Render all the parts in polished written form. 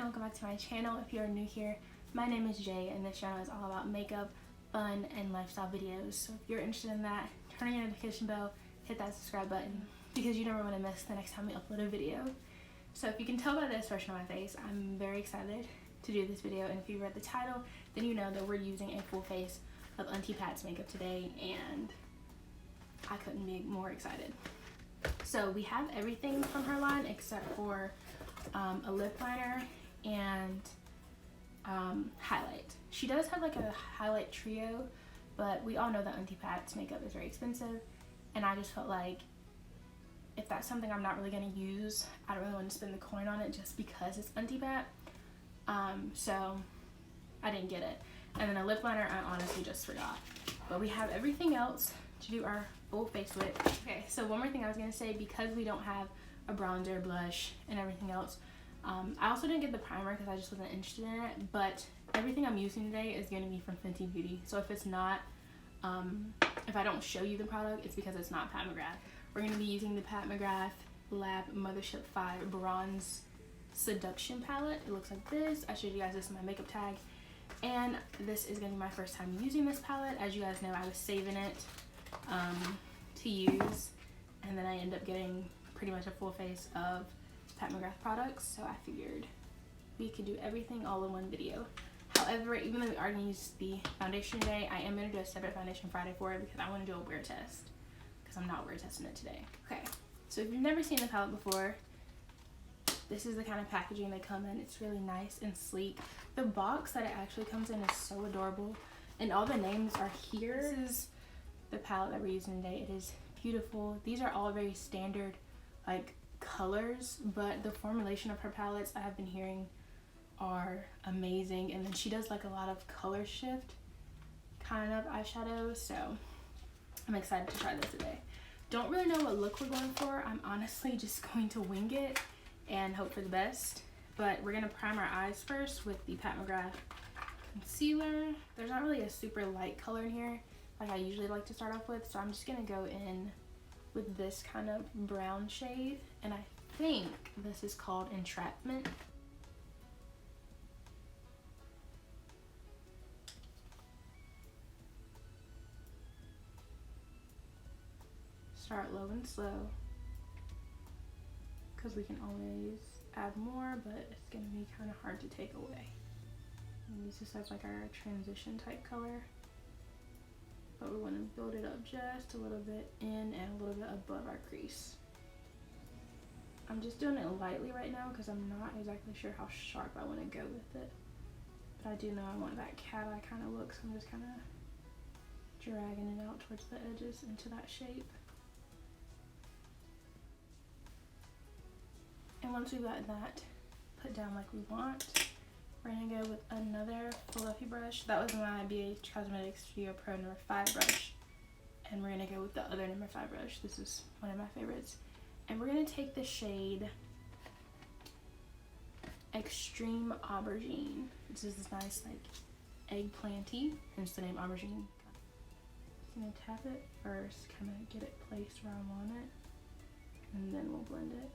welcome back to my channel. If you are new here, my name is Jay and this channel is all about makeup, fun, and lifestyle videos. So if you're interested in that, turn on your notification bell, hit that subscribe button because you never want to miss the next time we upload a video. So if you can tell by the expression on my face, I'm very excited to do this video, and if you read the title, then you know that we're using a full face of Auntie Pat's makeup today, and I couldn't be more excited. So we have everything from her line except for a lip liner and highlight. She does have like a highlight trio, but we all know that Auntie Pat's makeup is very expensive, and I just felt like if that's something I'm not really going to use, I don't really want to spend the coin on it just because it's Auntie Pat. So I didn't get it. And then a lip liner I honestly just forgot. But we have everything else to do our full face with. Okay, so one more thing I was going to say, because we don't have a bronzer, blush, and everything else, I also didn't get the primer because I just wasn't interested in it, but everything I'm using today is going to be from Fenty Beauty. So if it's not, if I don't show you the product, it's because it's not Pat McGrath. We're going to be using the Pat McGrath Lab Mothership 5 Bronze Seduction Palette. It looks like this. I showed you guys this in my makeup tag. And this is going to be my first time using this palette. As you guys know, I was saving it to use, and then I ended up getting pretty much a full face of Pat McGrath products, so I figured we could do everything all in one video. However, even though we are going to use the foundation today, I am going to do a separate foundation Friday for it because I want to do a wear test, because I'm not wear testing it today. Okay, so if you've never seen the palette before, this is the kind of packaging they come in. It's really nice and sleek. The box that it actually comes in is so adorable, and all the names are here. This is the palette that we're using today. It is beautiful. These are all very standard like colors, but the formulation of her palettes I have been hearing are amazing, and then she does like a lot of color shift kind of eyeshadows, so I'm excited to try this today. Don't really know what look we're going for. I'm honestly just going to wing it and hope for the best, but we're gonna prime our eyes first with the Pat McGrath concealer. There's not really a super light color in here like I usually like to start off with, so I'm just gonna go in with this kind of brown shade, and I think this is called Entrapment. Start low and slow, because we can always add more, but it's going to be kind of hard to take away. And use this as like our transition type color, but we want to build it up just a little bit in and a little bit above our crease. I'm just doing it lightly right now because I'm not exactly sure how sharp I want to go with it, but I do know I want that cat eye kind of look, so I'm just kind of dragging it out towards the edges into that shape. And once we've got that put down like we want, we're going to go with another fluffy brush. That was my BH Cosmetics Studio Pro number 5 brush. And we're going to go with the other number 5 brush. This is one of my favorites. And we're going to take the shade Extreme Aubergine. This is this nice like eggplanty, hence the name aubergine. I'm going to tap it first, kind of get it placed where I want it, and then we'll blend it.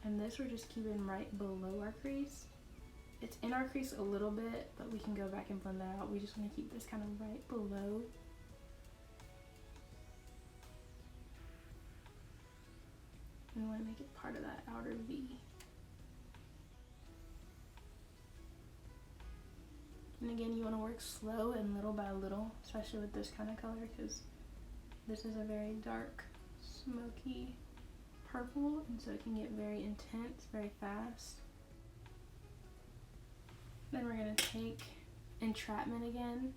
And this we're just keeping right below our crease. It's in our crease a little bit, but we can go back and blend that out. We just want to keep this kind of right below. And we want to make it part of that outer V. And again, you want to work slow and little by little, especially with this kind of color, because this is a very dark, smoky purple, and so it can get very intense very fast. Then we're going to take Entrapment again,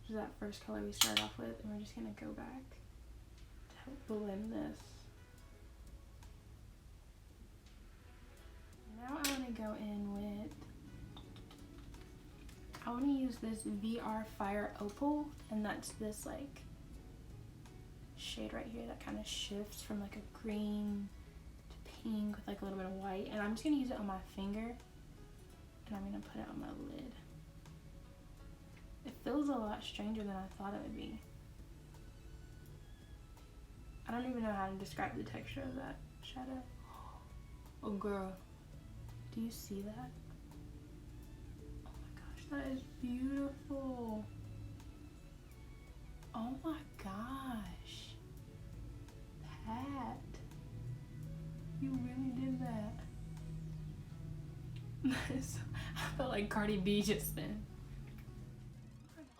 which is that first color we started off with, and we're just going to go back to help blend this. Now I want to go in with, I want to use this VR Fire Opal, and that's this like shade right here that kind of shifts from like a green to pink with like a little bit of white, and I'm just going to use it on my finger, and I'm going to put it on my lid. It feels a lot stranger than I thought it would be. I don't even know how to describe the texture of that shadow. Oh girl, do you see that? Oh my gosh, that is beautiful. Oh my gosh, Pat, you really did that. I felt like Cardi B just then.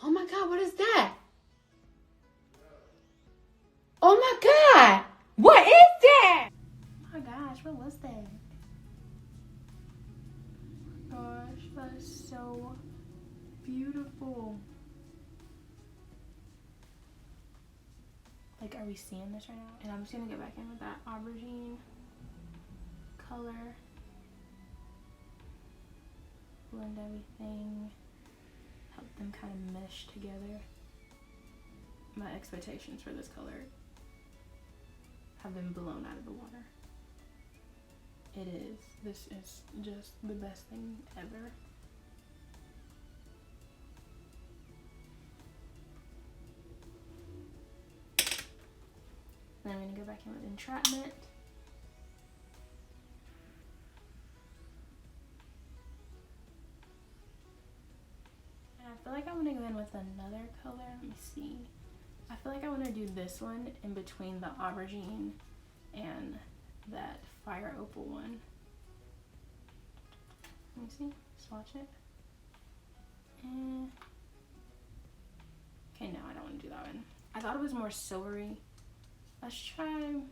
Oh my God, what is that? Oh my God, what is that? Oh my gosh, what was that? Oh my gosh, that is so beautiful. Like, are we seeing this right now? And I'm just gonna get back in with that aubergine color. Blend everything. Help them kind of mesh together. My expectations for this color have been blown out of the water. It is. This is just the best thing ever. Then I'm gonna go back in with Entrapment. And I feel like I want to go in with another color. Let me see. I feel like I want to do this one in between the aubergine and that fire opal one. Let me see. Swatch it. Okay, no, I don't want to do that one. I thought it was more silvery. Let's try.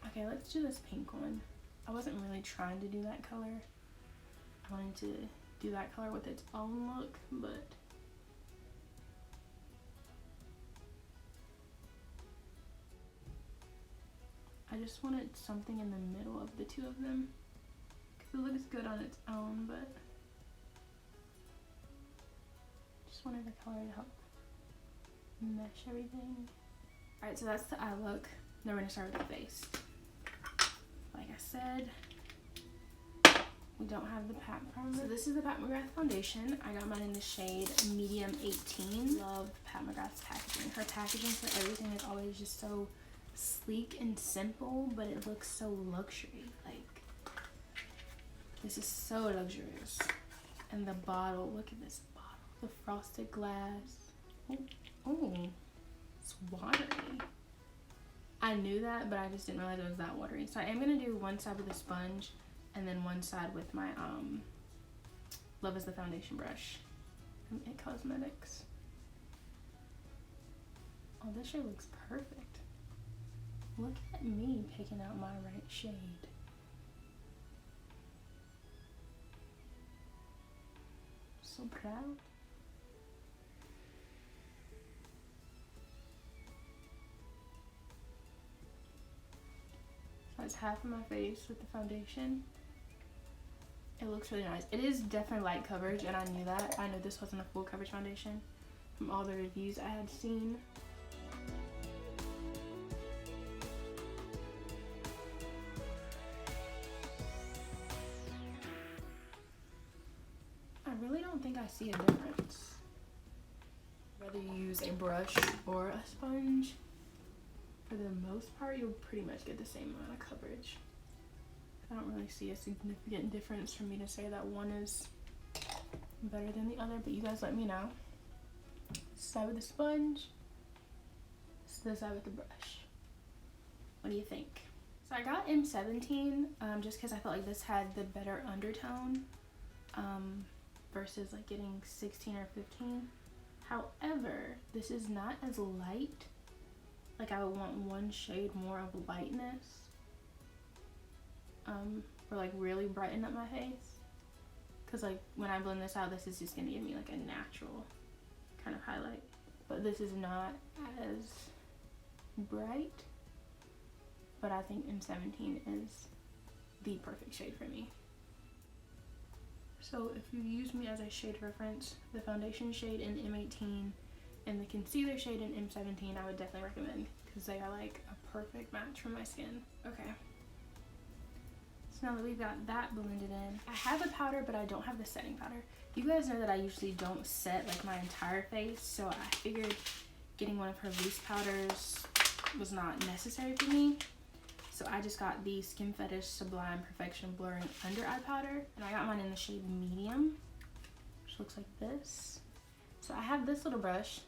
Okay, let's do this pink one. I wasn't really trying to do that color. I wanted to do that color with its own look, but I just wanted something in the middle of the two of them because it looks good on its own, but just wanted the color to help mesh everything. Alright, so that's the eye look. Now we're gonna start with the face. Like I said, we don't have the Pat primer. So this is the Pat McGrath foundation. I got mine in the shade medium 18. Love Pat McGrath's packaging. Her packaging for everything is always just so sleek and simple, but it looks so luxury. Like, this is so luxurious. And the bottle, look at this bottle. The frosted glass. Oh, it's watery. I knew that, but I just didn't realize it was that watery. So I am gonna do one side with a sponge and then one side with my Love is the foundation brush from It Cosmetics. Oh, this shade looks perfect. Look at me picking out my right shade. So proud. So it's half of my face with the foundation. It looks really nice. It is definitely light coverage, and I knew that. I know this wasn't a full coverage foundation from all the reviews I had seen. I really don't think I see a difference. Whether you use a brush or a sponge, for the most part, you'll pretty much get the same amount of coverage. I don't really see a significant difference for me to say that one is better than the other, but you guys let me know. This side with the sponge, this side with the brush. What do you think? So I got M17 just because I felt like this had the better undertone versus like getting 16 or 15. However, this is not as light. Like, I would want one shade more of lightness or like really brighten up my face, because like when I blend this out, this is just gonna give me like a natural kind of highlight, but this is not as bright. But I think M17 is the perfect shade for me. So if you use me as a shade reference, the foundation shade in M18 and the concealer shade in M17 I would definitely recommend, because they are like a perfect match for my skin. Okay, so now that we've got that blended in, I have a powder but I don't have the setting powder. You guys know that I usually don't set like my entire face, so I figured getting one of her loose powders was not necessary for me. So I just got the Skin Fetish Sublime Perfection Blurring Under Eye Powder. And I got mine in the shade medium, which looks like this. So I have this little brush.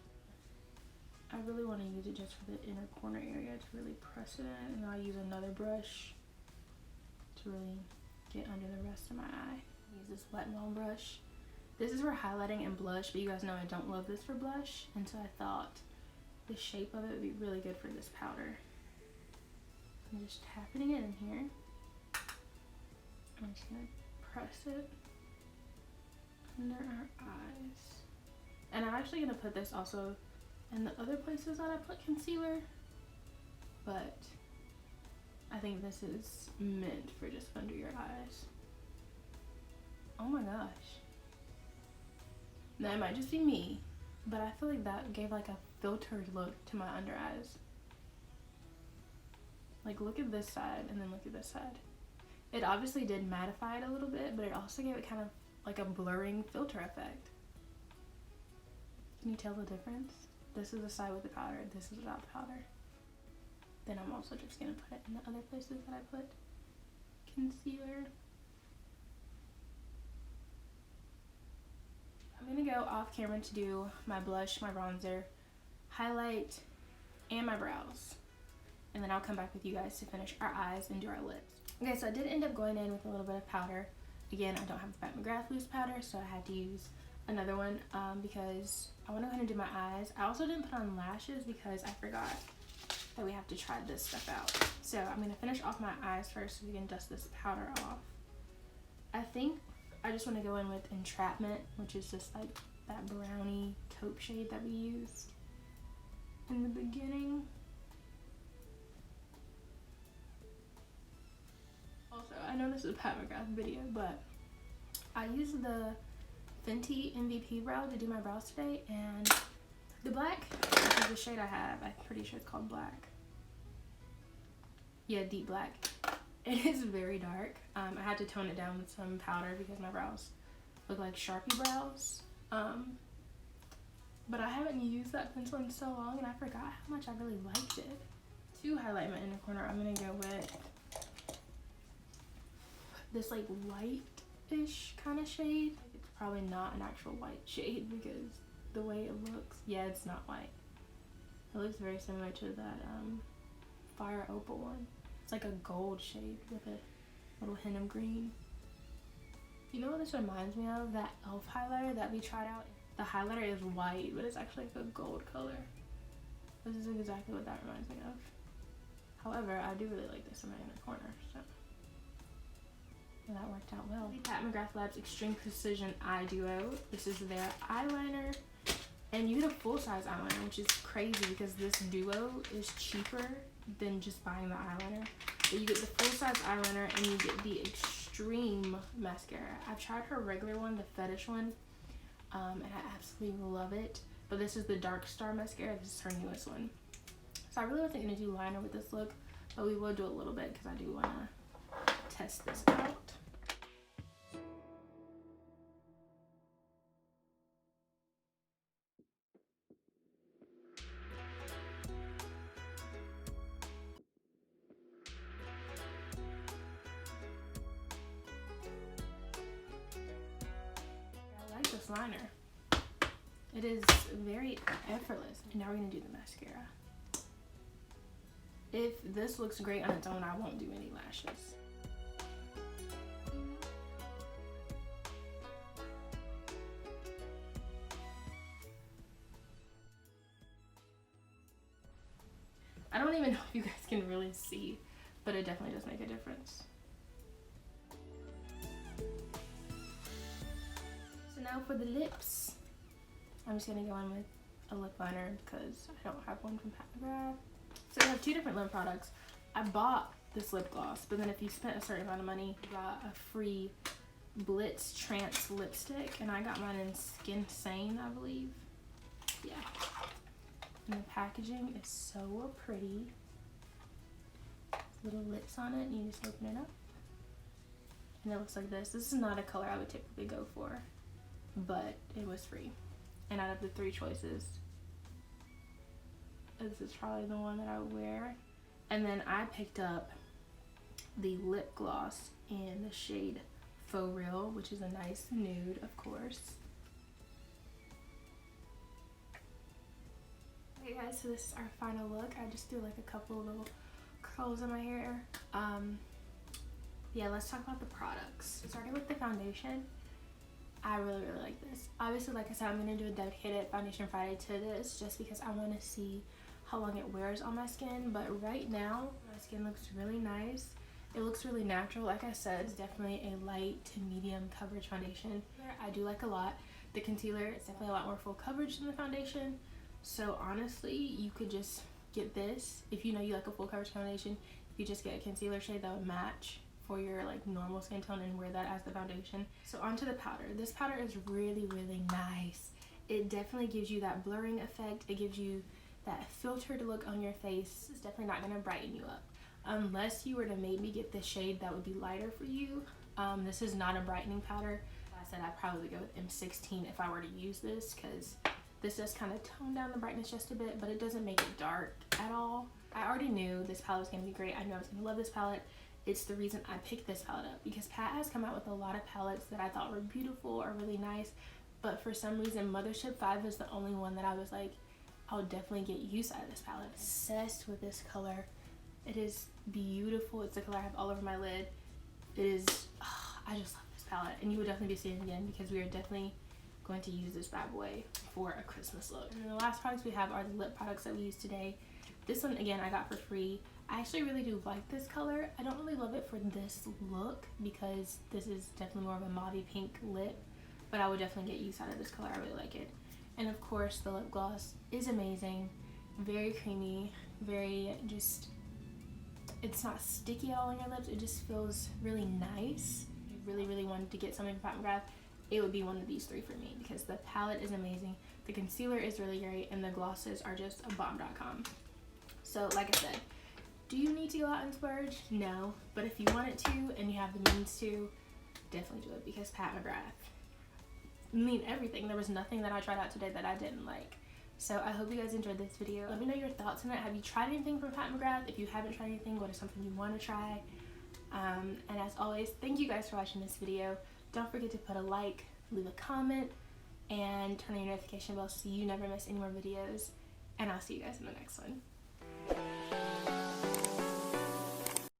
I really want to use it just for the inner corner area to really press it in. And I'll use another brush to really get under the rest of my eye. Use this Wet n Wild brush. This is for highlighting and blush, but you guys know I don't love this for blush. And so I thought the shape of it would be really good for this powder. I'm just tapping it in here. I'm just gonna press it under our eyes. And I'm actually gonna put this also in the other places that I put concealer, but I think this is meant for just under your eyes. Oh my gosh. That might just be me, but I feel like that gave like a filtered look to my under eyes. Like, look at this side and then look at this side. It obviously did mattify it a little bit, but it also gave it kind of like a blurring filter effect. Can you tell the difference? This is the side with the powder, this is without the powder. Then I'm also just gonna put it in the other places that I put concealer. I'm gonna go off camera to do my blush, my bronzer, highlight, and my brows. And then I'll come back with you guys to finish our eyes and do our lips. Okay, so I did end up going in with a little bit of powder. Again, I don't have the McGrath loose powder, so I had to use another one because I want to go ahead and do my eyes. I also didn't put on lashes because I forgot that we have to try this stuff out. So I'm gonna finish off my eyes first so we can dust this powder off. I think I just want to go in with Entrapment, which is just like that brownie taupe shade that we used in the beginning. Also, I know this is a Pat McGrath video, but I used the Fenty MVP brow to do my brows today, and the black, which is the shade I have, I'm pretty sure it's called black. Yeah, deep black. It is very dark. I had to tone it down with some powder because my brows look like Sharpie brows. But I haven't used that pencil in so long, and I forgot how much I really liked it. To highlight my inner corner, I'm gonna go with this like white-ish kind of shade. It's probably not an actual white shade because the way it looks, yeah, it's not white. It looks very similar to that Fire Opal one. It's like a gold shade with a little hint of green. You know what this reminds me of? That e.l.f. highlighter that we tried out. The highlighter is white, but it's actually like a gold color. This is exactly what that reminds me of. However, I do really like this in my inner corner, so. And that worked out well. The Pat McGrath Labs Extreme Precision Eye Duo. This is their eyeliner. And you get a full-size eyeliner, which is crazy because this duo is cheaper than just buying the eyeliner. But you get the full-size eyeliner and you get the Extreme mascara. I've tried her regular one, the Fetish one, and I absolutely love it. But this is the Dark Star mascara. This is her newest one. So I really wasn't going to do liner with this look, but we will do a little bit because I do want to test this out. I like this liner. It is very effortless. And now we're going to do the mascara. If this looks great on its own, I won't do any lashes. I don't even know if you guys can really see, but it definitely does make a difference. So now for the lips. I'm just gonna go in with a lip liner because I don't have one from Pat McGrath. So we have two different lip products. I bought this lip gloss, but then if you spent a certain amount of money, you got a free Blitz Trance lipstick, and I got mine in Skin Sane, I believe. Yeah. And the packaging is so pretty. Little lips on it, and you just open it up. And it looks like this. This is not a color I would typically go for, but it was free. And out of the three choices, this is probably the one that I would wear. And then I picked up the lip gloss in the shade Faux Real, which is a nice nude, of course. Okay guys, so this is our final look. I just threw like a couple little curls in my hair. Yeah, let's talk about the products. Starting with the foundation, I really like this. Obviously, like I said, I'm going to do a dedicated Foundation Friday to this just because I want to see how long it wears on my skin. But right now, my skin looks really nice. It looks really natural. Like I said, it's definitely a light to medium coverage foundation. I do like a lot. The concealer is definitely a lot more full coverage than the foundation. So honestly, you could just get this. If you know you like a full coverage foundation, you just get a concealer shade that would match for your like normal skin tone and wear that as the foundation. So onto the powder. This powder is really nice. It definitely gives you that blurring effect. It gives you that filtered look on your face. It's definitely not going to brighten you up. Unless you were to make me get this shade that would be lighter for you. This is not a brightening powder. Like I said, I'd probably go with M16 if I were to use this, because this does kind of tone down the brightness just a bit, but it doesn't make it dark at all. I already knew this palette was going to be great. I knew I was going to love this palette. It's the reason I picked this palette up, because Pat has come out with a lot of palettes that I thought were beautiful or really nice, but for some reason Mothership 5 is the only one that I was like, I'll definitely get use out of this palette. Obsessed with this color. It is beautiful. It's the color I have all over my lid. It is, I just love this palette, and you will definitely be seeing it again because we are definitely going to use this bad boy for a Christmas look. And then the last products we have are the lip products that we use today. This one, again, I got for free. I actually really do like this color. I don't really love it for this look because this is definitely more of a mauve pink lip, but I would definitely get use out of this color. I really like it. And of course, the lip gloss is amazing. Very creamy, very just, it's not sticky at all on your lips. It just feels really nice. If you really wanted to get something from McGrath, it would be one of these three for me because the palette is amazing, the concealer is really great, and the glosses are just a bomb.com. So like I said, do you need to go out and splurge? No, but if you wanted to and you have the means to, definitely do it because Pat McGrath, I mean everything. There was nothing that I tried out today that I didn't like. So I hope you guys enjoyed this video. Let me know your thoughts on it. Have you tried anything from Pat McGrath? If you haven't tried anything, what is something you want to try? And as always, thank you guys for watching this video. Don't forget to put a like, leave a comment, and turn on your notification bell so you never miss any more videos. And I'll see you guys in the next one.